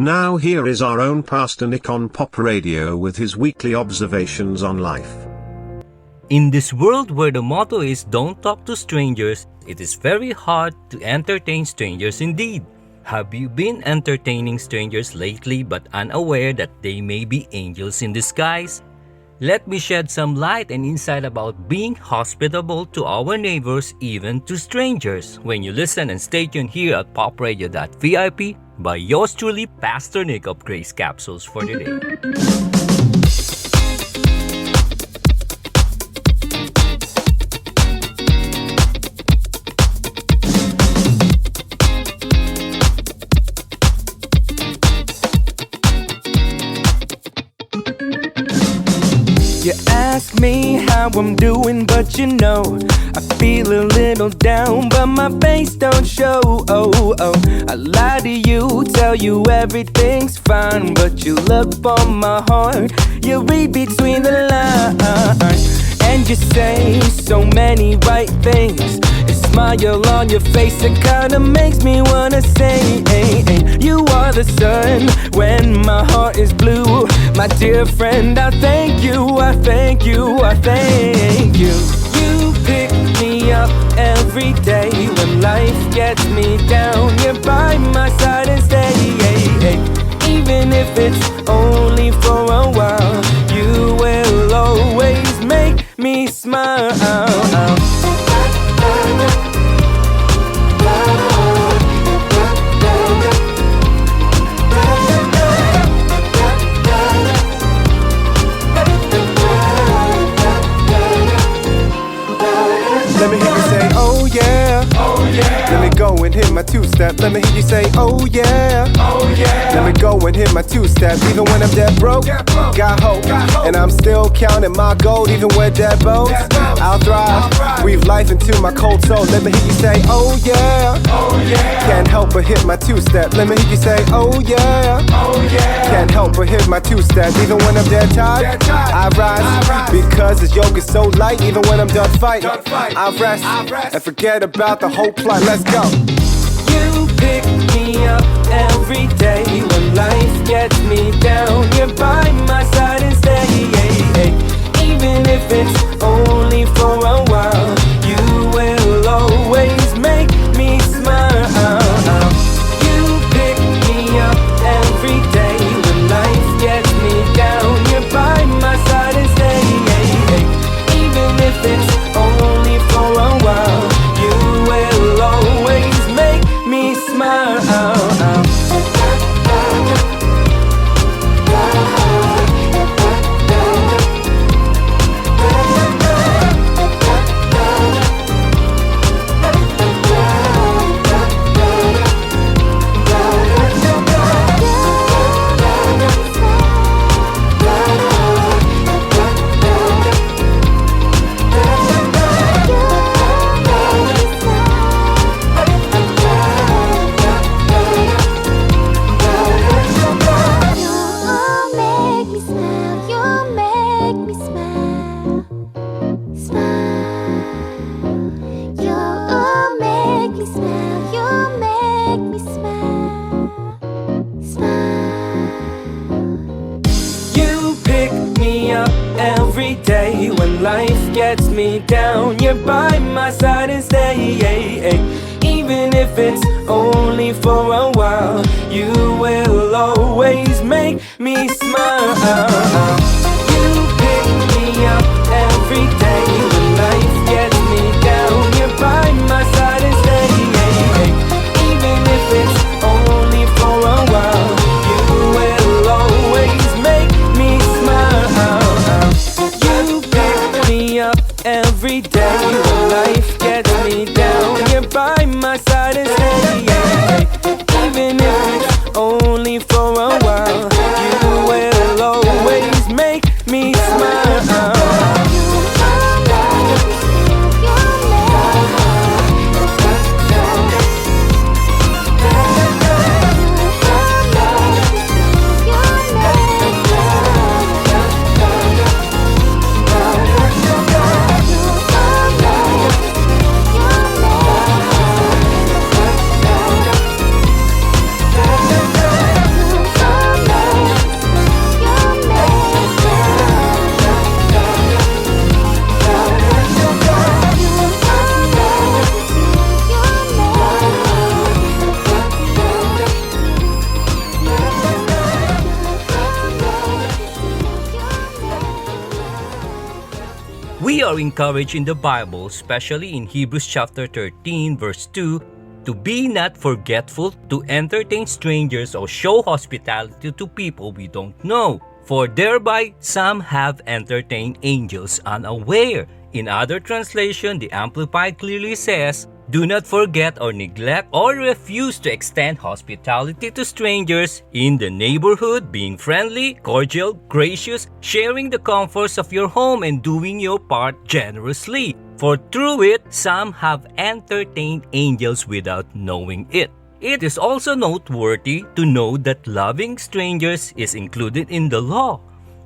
Now here is our own Pastor Nick on Pop Radio with his weekly observations on life. In this world where the motto is don't talk to strangers, it is very hard to entertain strangers indeed. Have you been entertaining strangers lately but unaware that they may be angels in disguise? Let me shed some light and insight about being hospitable to our neighbors, even to strangers, when you listen and stay tuned here at popradio.vip by yours truly, Pastor Nick of Grace Capsules for today. You ask me how I'm doing, but you know I feel a little down, but my face don't show. I lie to you, tell you everything's fine, but you look for my heart. You read between the lines, and you say so many right things. A smile on your face, it kinda makes me wanna say, you are the sun when my heart is blue. My dear friend, I thank you, I thank you, I thank you. You pick me up every day when life gets me down. You're by my side and stay, even if it's only for a while. You will always make me smile. Let me hear you say, oh yeah, oh yeah. Let me go and hit my two-step. Let me hear you say, oh yeah, oh yeah. Let me go and hit my two-step. Even when I'm dead broke, got hope. And I'm still counting my gold. Even with dead bones, I'll thrive. Breathe life into my cold soul. Let me hear you say, oh yeah, oh yeah. Can't help but hit my two-step. Let me hear you say, oh yeah, oh yeah. Can't help but hit my two-step. Even when I'm dead tired, I rise. Because this yoke is so light. Even when I'm done fighting, I rest and forget about the whole plot. Let's go. You pick me up every day when life gets me down. You're by my side and stay, even if it's only for a while. You will always make me smile. You pick me up every day when life gets me down. You're by my side and stay, even if it's only for a while. You will always make me smile. Every day when life gets me down, you're by my side and stay, even if it's only for a while. You will always make me smile. You pick me up every day when life gets me down. You're by my side and stay, even if it's only for a while. You will always make me smile. You pick me up every day when life gets me down. You're by my side and stay, even if it's only for a while. You will always make me smile. are encouraged in the Bible, especially in Hebrews chapter 13 verse 2, to be not forgetful to entertain strangers or show hospitality to people we don't know, for thereby some have entertained angels unaware. In other translation, the Amplified clearly says, do not forget or neglect or refuse to extend hospitality to strangers in the neighborhood, being friendly, cordial, gracious, sharing the comforts of your home, and doing your part generously. For through it, some have entertained angels without knowing it. It is also noteworthy to note that loving strangers is included in the law.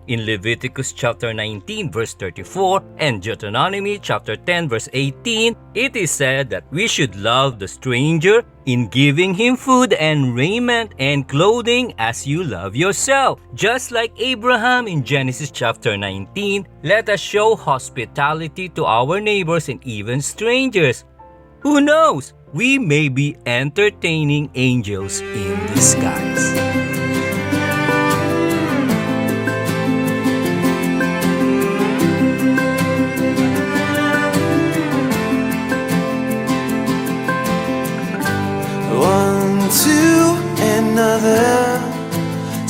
In Leviticus chapter 19 verse 34 and Deuteronomy chapter 10 verse 18, it is said that we should love the stranger in giving him food and raiment and clothing as you love yourself. Just like Abraham in Genesis chapter 19, let us show hospitality to our neighbors and even strangers. Who knows? We may be entertaining angels in disguise. One to another,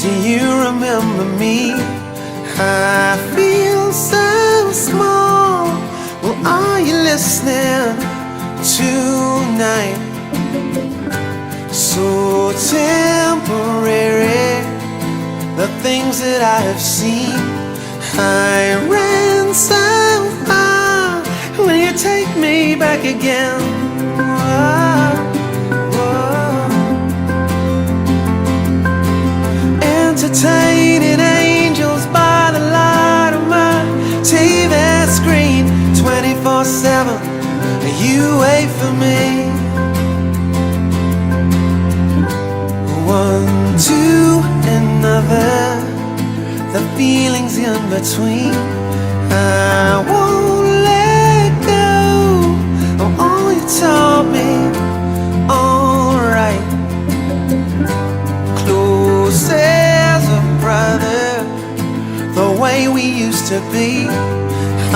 do you remember me? I feel so small. Well, are you listening tonight? So temporary, the things that I have seen. I ran so far, will you take me back again? Entertaining angels by the light of my TV screen, 24/7, you wait for me. One to another, the feelings in between. I won't let go of all you taught me. Alright, close as a brother, the way we used to be.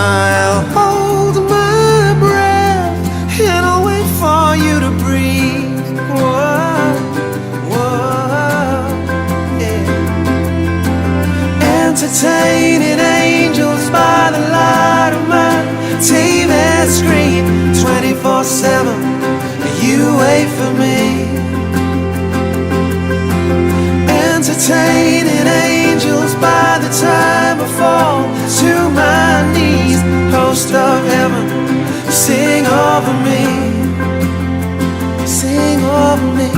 I'll hold my breath and I'll wait for you to breathe. Whoa, whoa, yeah. Entertaining angels by the light of my TV screen, 24/7, you wait for me. Entertaining angels by the time I fall to my knees. Host of heaven, sing over me, sing over me.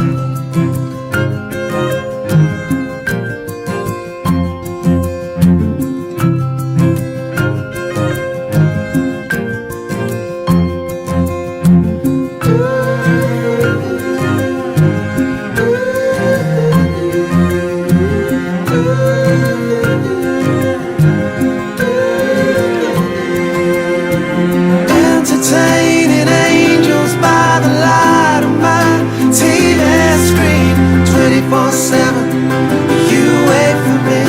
Entertaining angels by the light of my TV screen, 24/7, you wait for me.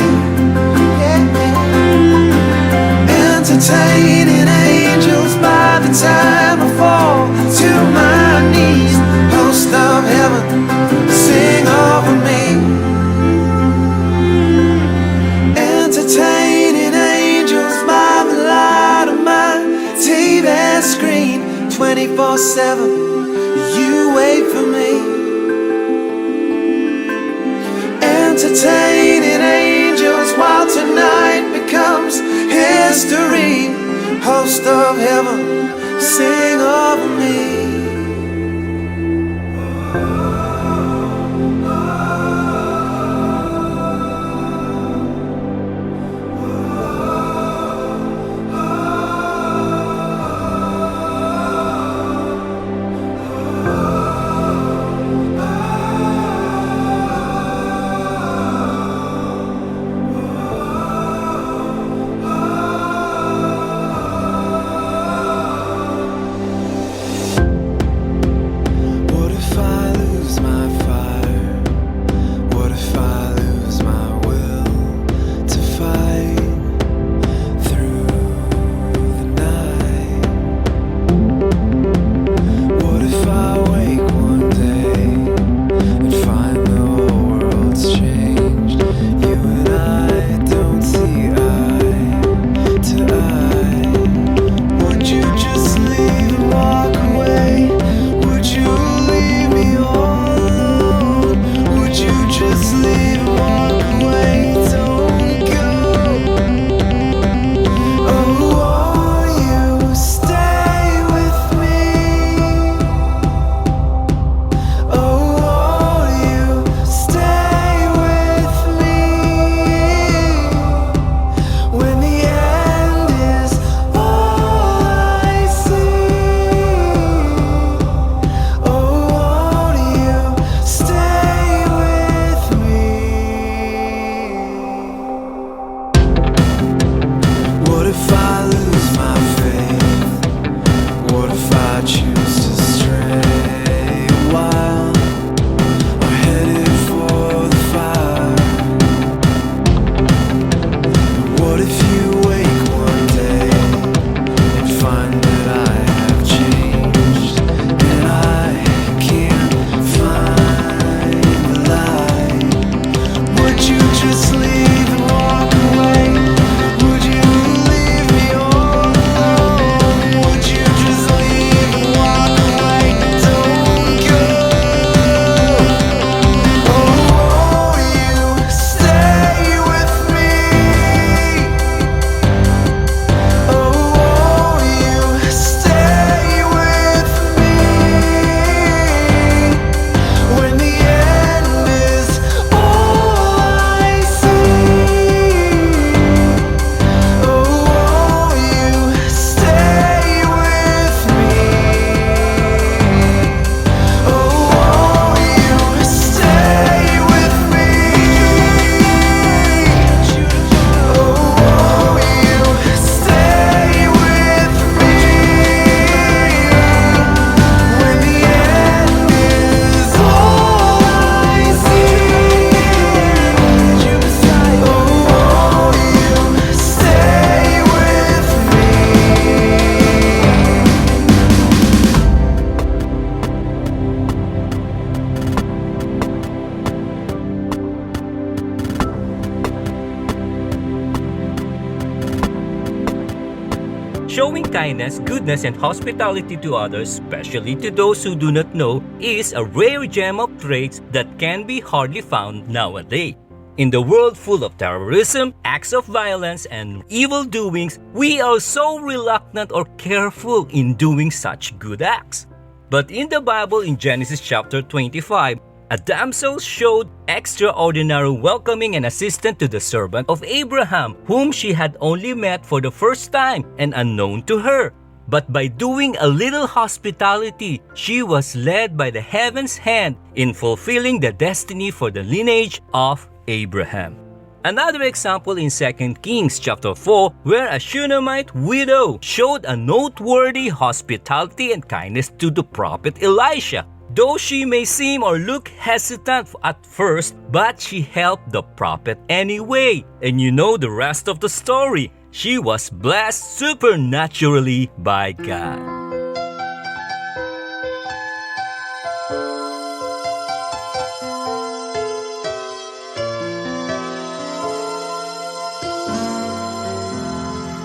Yeah. Entertaining angels by the time I fall to my knees. Host of heaven, sing over me. Entertaining angels by the light of my TV screen, 24/7, you wait for me. Entertaining angels while tonight becomes history. Host of heaven, sing over me. Showing kindness, goodness, and hospitality to others, especially to those who do not know, is a rare gem of traits that can be hardly found nowadays. In the world full of terrorism, acts of violence, and evil doings, we are so reluctant or careful in doing such good acts. But in the Bible, in Genesis chapter 25, a damsel showed extraordinary welcoming and assistance to the servant of Abraham, whom she had only met for the first time and unknown to her. But by doing a little hospitality, she was led by the heaven's hand in fulfilling the destiny for the lineage of Abraham. Another example in 2 Kings chapter 4, where a Shunammite widow showed a noteworthy hospitality and kindness to the prophet Elisha. Though she may seem or look hesitant at first, but she helped the prophet anyway. And you know the rest of the story. She was blessed supernaturally by God.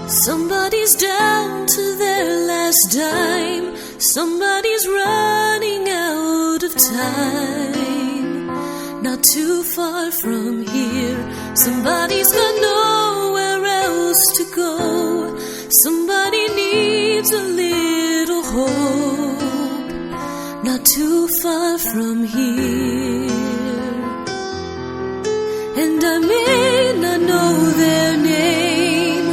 Somebody's down to their last dime. Somebody's running out of time. Not too far from here. Somebody's got nowhere else to go. Somebody needs a little hope. Not too far from here. And I may not know their name,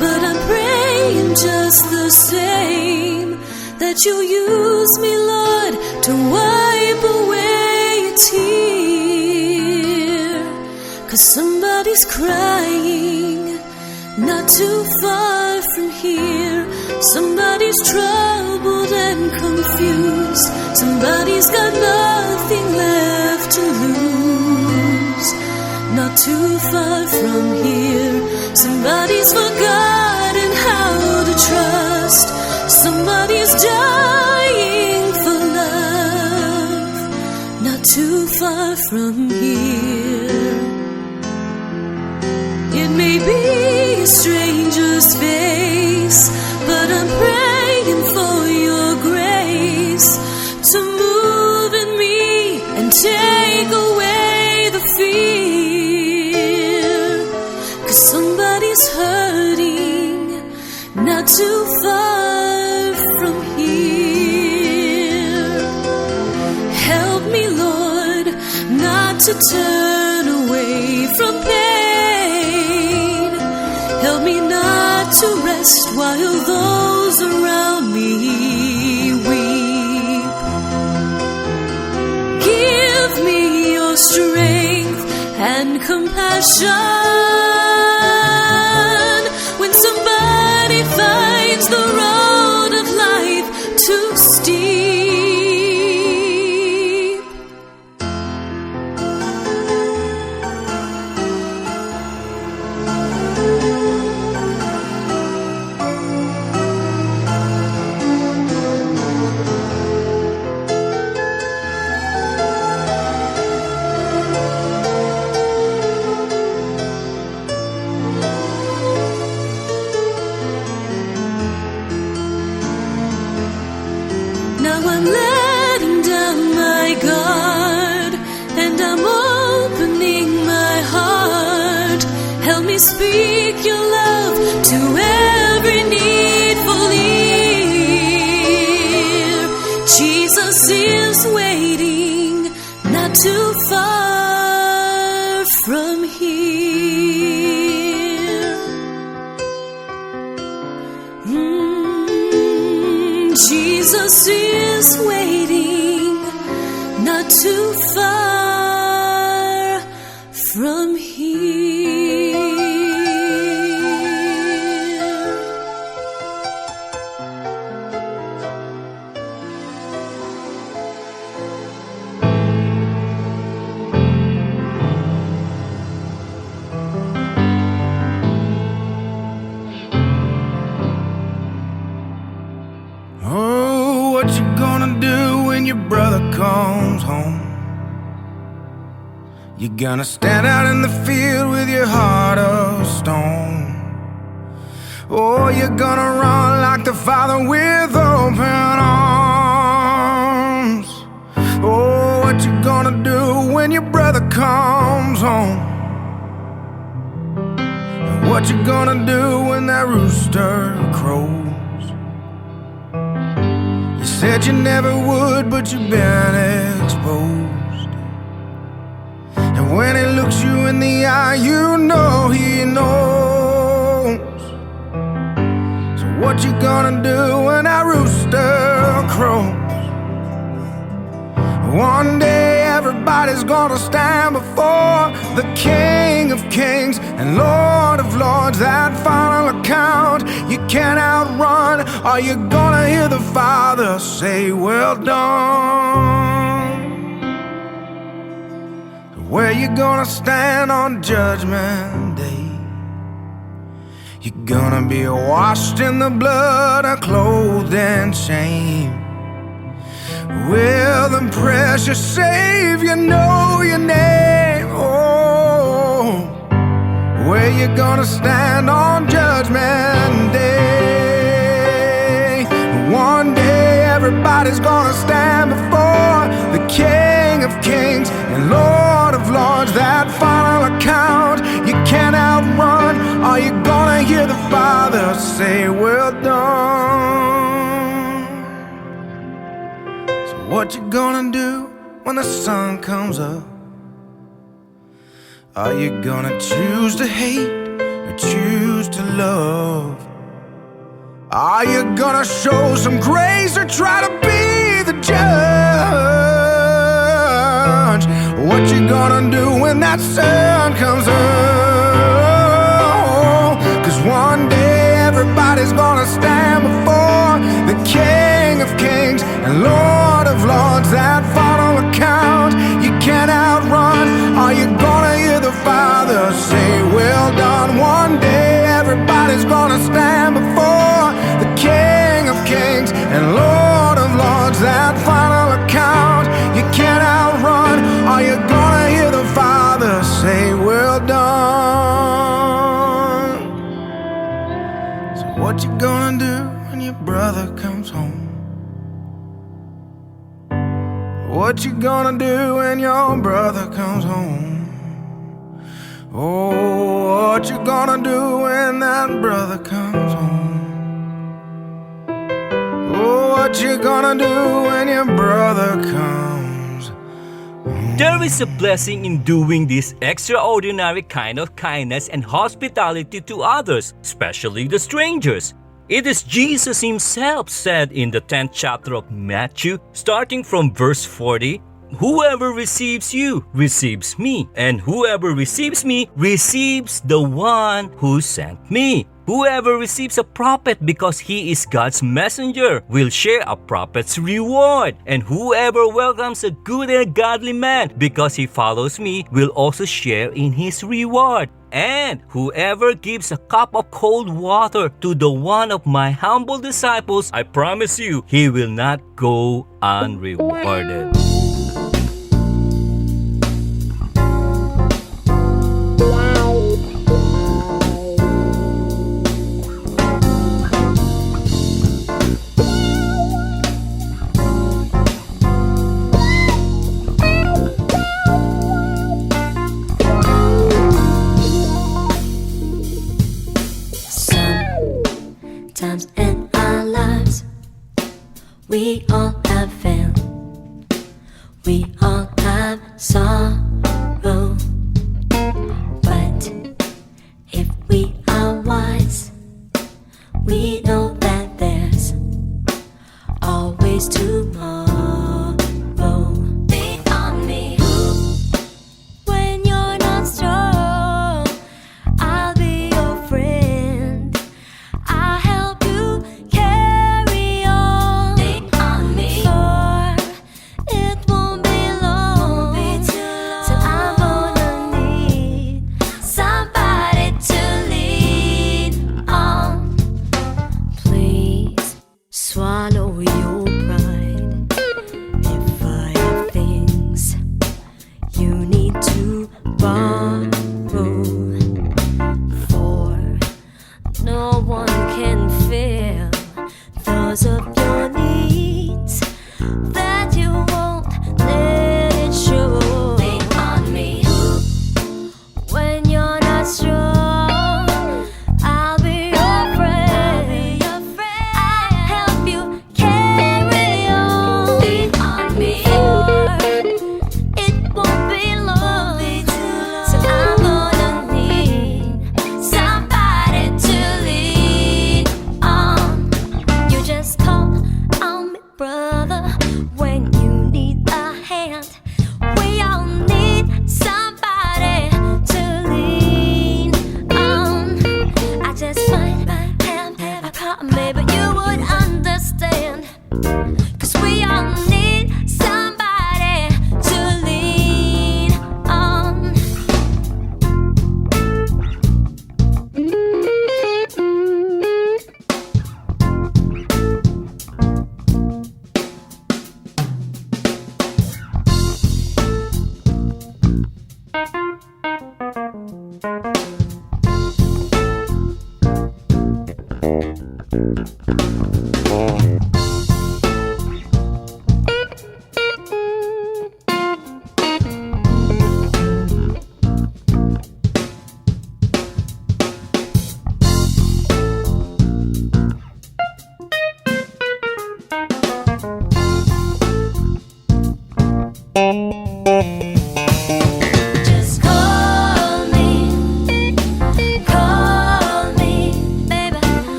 but I'm praying just the same, that you'll use me, Lord, to wipe away a tear. 'Cause somebody's crying, not too far from here. Somebody's troubled and confused. Somebody's got nothing left to lose. Not too far from here. Somebody's forgotten how to trust. Somebody's dying for love. Not too far from here. It may be a stranger's face, but I'm praying for your grace to move in me and take away the fear. 'Cause somebody's hurting, not too far from here. Help me, Lord, not to turn away from pain. Help me not to rest while those around me weep. Give me your strength and compassion when somebody finds the road of life too steep. Now I'm letting down my guard, and I'm opening my heart. Help me speak your love to every needful ear. Jesus is waiting, not too far from here. Jesus is waiting, not too far from here. Oh, what you gonna do when your brother comes home? You gonna stand out in the field with your heart of stone? Or Oh, you're gonna run like the Father with open arms. Oh, what you gonna do when your brother comes home? And what you gonna do when that rooster crows? You said you never would, but you've been exposed. And when he looks you in the eye, you know he knows. So what you gonna do when that rooster crows? One day everybody's gonna stand before the King of Kings and Lord of Lords. That final account you can't outrun. Are you gonna hear the Father say, well done? Where you gonna stand on Judgment Day? You're gonna be washed in the blood or clothed in shame. Will the precious Savior know your name? Oh, where you gonna stand on Judgment Day? One day everybody's gonna stand before the King of Kings and Lord of Lords. That final account you can't outrun. Are you gonna hear the Father say, well done? What you gonna do when the sun comes up? Are you gonna choose to hate or choose to love? Are you gonna show some grace or try to be the judge? What you gonna do when that sun comes up? 'Cause one day everybody's gonna stand before the King of Kings and Lord of Lords. That final account you can't outrun. Are you gonna hear the Father say, well done? One day everybody's gonna stand before the King of Kings and Lord of Lords. That final account you can't outrun. Are you gonna hear the Father say, well done? So what you gonna do when your brother comes home? What you gonna do when your brother comes home? Oh, what you gonna do when that brother comes home? Oh, what you gonna do when your brother comes home? There is a blessing in doing this extraordinary kind of kindness and hospitality to others, especially the strangers. It is Jesus himself said in the 10th chapter of Matthew, starting from verse 40, whoever receives you receives me, and whoever receives me receives the one who sent me. Whoever receives a prophet because he is God's messenger will share a prophet's reward. And whoever welcomes a good and godly man because he follows me will also share in his reward. And whoever gives a cup of cold water to the one of my humble disciples, I promise you, he will not go unrewarded. Sometimes in our lives, we all have failed. We all have sorrow. But if we are wise, we know that there's always tomorrow. Lean on me when you're not strong. I'll be your friend. I'll help you carry on. Lean on me, for it won't be long.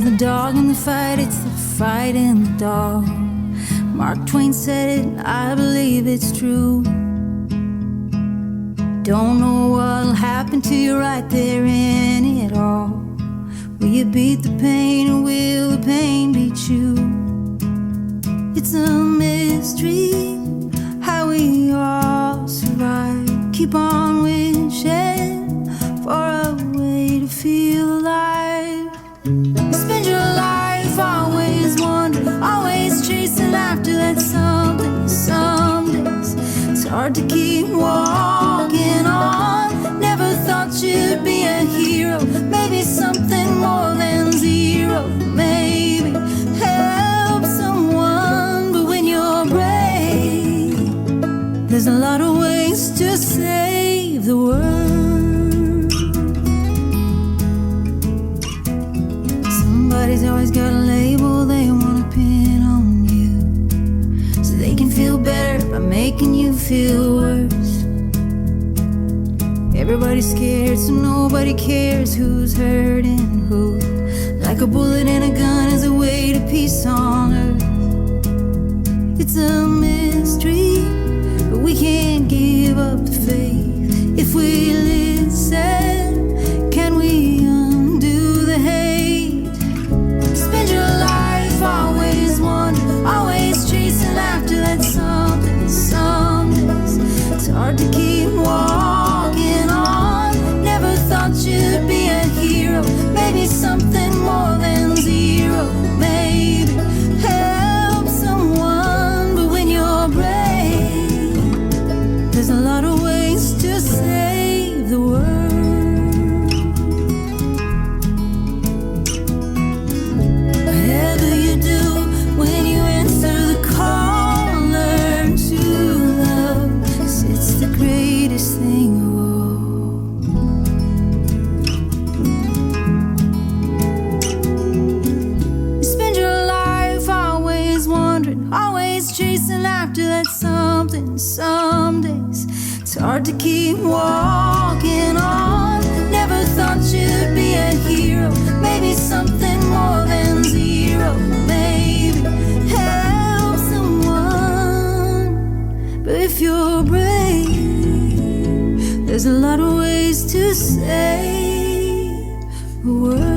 the dog in the fight, it's the fight in the dog. Mark Twain said it, I believe it's true. Don't know what'll happen to you right there in it all. Will you beat the pain or will the pain beat you? It's a mystery how we all survive. Keep on wishing for a way to feel alive. Spend your life always wondering, always chasing after that something. Some days it's hard to keep walking on. Never thought you'd be a hero. Maybe something more than zero. Maybe help someone. But when you're brave, there's a lot of ways to save the world. Somebody's always got a label they want to pin on you, so they can feel better by making you feel worse. Everybody's scared, so nobody cares who's hurting who. Like a bullet and a gun is a way to peace on earth. It's a mystery, but we can't give up the faith. If we listen, can we undo the hate? Spend your life always wondering, always chasing after that something. Some days it's hard to keep walking on. Never thought you'd be a hero. Maybe something more than zero. Maybe help someone. But when you're brave, there's a lot of ways to save the world. Whatever you do, when you answer the call, learn to love, 'cause it's the greatest thing of all. You spend your life always wondering, always chasing after that something. Some days it's hard to keep walking on. Never thought you'd be a hero. Maybe something more than zero. Maybe help someone. But if you're brave, there's a lot of ways to save the world.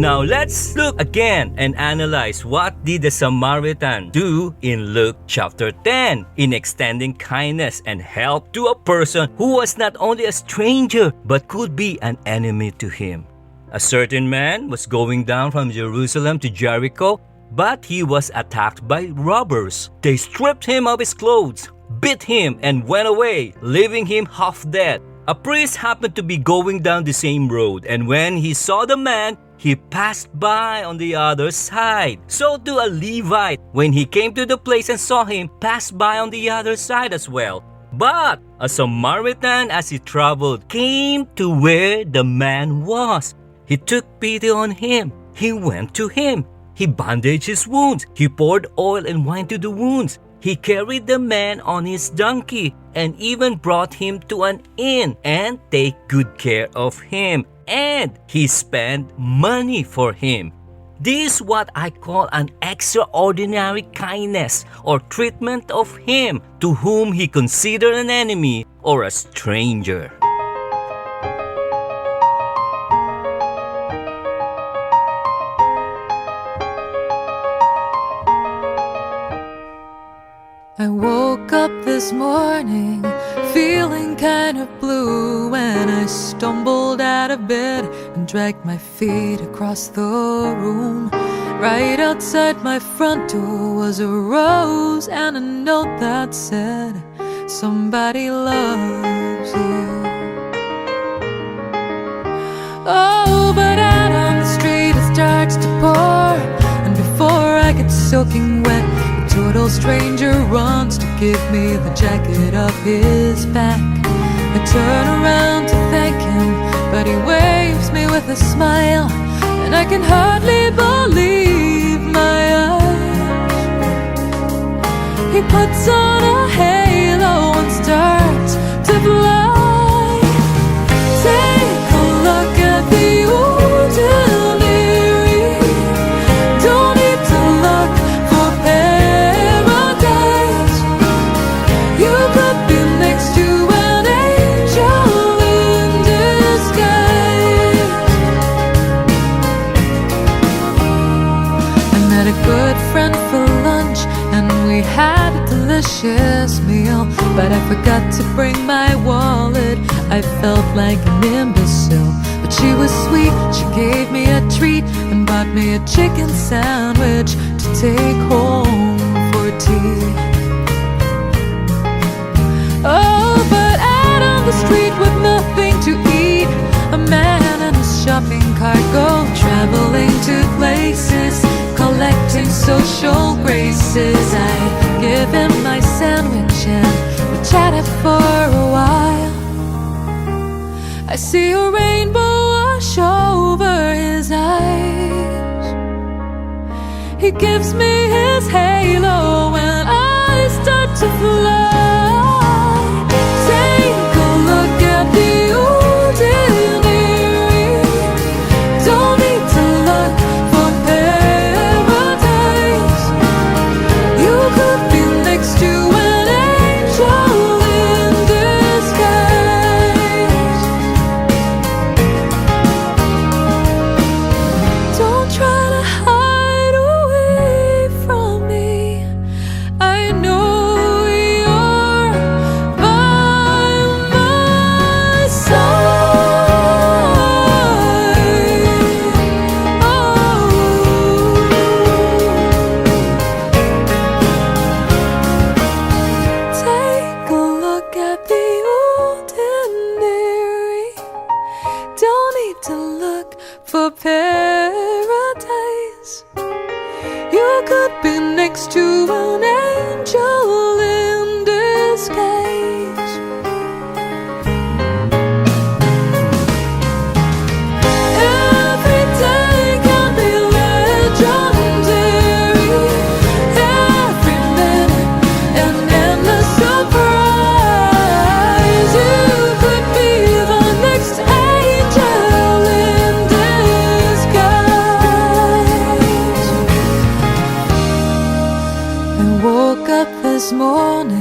Now let's look again and analyze what did the Samaritan do in Luke chapter 10 in extending kindness and help to a person who was not only a stranger but could be an enemy to him. A certain man was going down from Jerusalem to Jericho, but he was attacked by robbers. They stripped him of his clothes, beat him, and went away, leaving him half dead. A priest happened to be going down the same road, and when he saw the man, he passed by on the other side. So too a Levite, when he came to the place and saw him, passed by on the other side as well. But a Samaritan, as he traveled, came to where the man was. He took pity on him. He went to him. He bandaged his wounds. He poured oil and wine to the wounds. He carried the man on his donkey and even brought him to an inn and take good care of him. And he spent money for him. This is what I call an extraordinary kindness or treatment of him to whom he considered an enemy or a stranger. I woke up this morning feeling kind of blue when I stumbled out of bed and dragged my feet across the room. Right outside my front door was a rose and a note that said, "Somebody loves you." Oh, but out on the street it starts to pour, and before I get soaking wet, a total stranger runs to give me the jacket off his back. I turn around to thank him, but he waves me with a smile, and I can hardly believe my eyes. He puts on a hair friend for lunch, and we had a delicious meal. But I forgot to bring my wallet. I felt like an imbecile. But she was sweet, she gave me a treat and bought me a chicken sandwich to take home for tea. Oh, but out on the street with nothing to eat, a man and his shopping cart go traveling to places, collecting social graces. I give him my sandwich and we chatted for a while. I see a rainbow wash over his eyes. He gives me his halo when I start to fly. Take a look at the ordinary. Don't need to look for paradise. You could be next to an angel in disguise. Don't try to hide away from me. I know you're by my side. Take a look at the ordinary. Don't need to look for paradise. You could be next to an angel in disguise. Every day can be legendary. Every minute an endless surprise. You could be the next angel in disguise. I woke up this morning